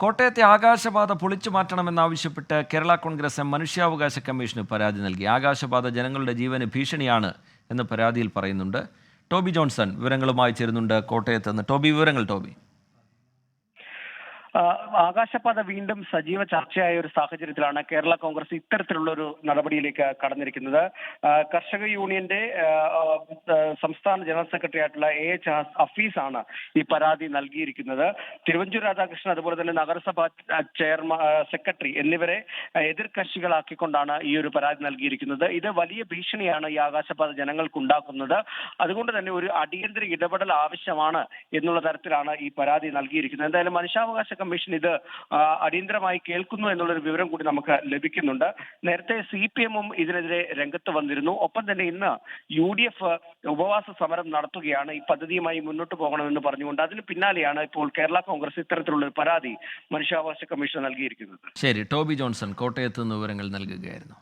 കോട്ടയത്തെ ആകാശപാത പൊളിച്ചു മാറ്റണമെന്നാവശ്യപ്പെട്ട് കേരള കോൺഗ്രസ് മനുഷ്യാവകാശ കമ്മീഷന് പരാതി നൽകി. ആകാശപാത ജനങ്ങളുടെ ജീവന് ഭീഷണിയാണ് എന്ന് പരാതിയിൽ പറയുന്നുണ്ട്. ടോബി ജോൺസൺ വിവരങ്ങളുമായി ചേരുന്നുണ്ട് കോട്ടയത്ത് നിന്ന്. ടോബി. ആകാശപാത വീണ്ടും സജീവ ചർച്ചയായ ഒരു സാഹചര്യത്തിലാണ് കേരള കോൺഗ്രസ് ഇത്തരത്തിലുള്ള ഒരു നടപടിയിലേക്ക് കടന്നിരിക്കുന്നത്. കർഷക യൂണിയന്റെ സംസ്ഥാന ജനറൽ സെക്രട്ടറി ആയിട്ടുള്ള AH ഹഫീസാണ് ഈ പരാതി നൽകിയിരിക്കുന്നത്. തിരുവഞ്ചൂർ രാധാകൃഷ്ണൻ അതുപോലെ തന്നെ നഗരസഭ ചെയർമാൻ സെക്രട്ടറി എന്നിവരെ എതിർ കക്ഷികളാക്കിക്കൊണ്ടാണ് ഈ ഒരു പരാതി നൽകിയിരിക്കുന്നത്. ഇത് വലിയ ഭീഷണിയാണ് ഈ ആകാശപാത ജനങ്ങൾക്ക് ഉണ്ടാക്കുന്നത്. അതുകൊണ്ട് തന്നെ ഒരു അടിയന്തര ഇടപെടൽ ആവശ്യമാണ് എന്നുള്ള തരത്തിലാണ് ഈ പരാതി നൽകിയിരിക്കുന്നത്. എന്തായാലും മനുഷ്യാവകാശ കമ്മീഷൻ ഇത് അടിയന്തരമായി കേൾക്കുന്നു എന്നുള്ളൊരു വിവരം കൂടി നമുക്ക് ലഭിക്കുന്നുണ്ട്. നേരത്തെ CPM-ഉം ഇതിനെതിരെ രംഗത്ത് വന്നിരുന്നു. ഒപ്പം തന്നെ ഇന്ന് UDF ഉപവാസ സമരം നടത്തുകയാണ് ഈ പദ്ധതിയുമായി മുന്നോട്ട് പോകണമെന്ന് പറഞ്ഞുകൊണ്ട്. അതിന് പിന്നാലെയാണ് ഇപ്പോൾ കേരള കോൺഗ്രസ് ഇത്തരത്തിലുള്ള ഒരു പരാതി മനുഷ്യാവകാശ കമ്മീഷൻ നൽകിയിരിക്കുന്നത്. ശരി, ടോബി ജോൺസൺ കോട്ടയത്ത് നിന്ന് വിവരങ്ങൾ നൽകുകയായിരുന്നു.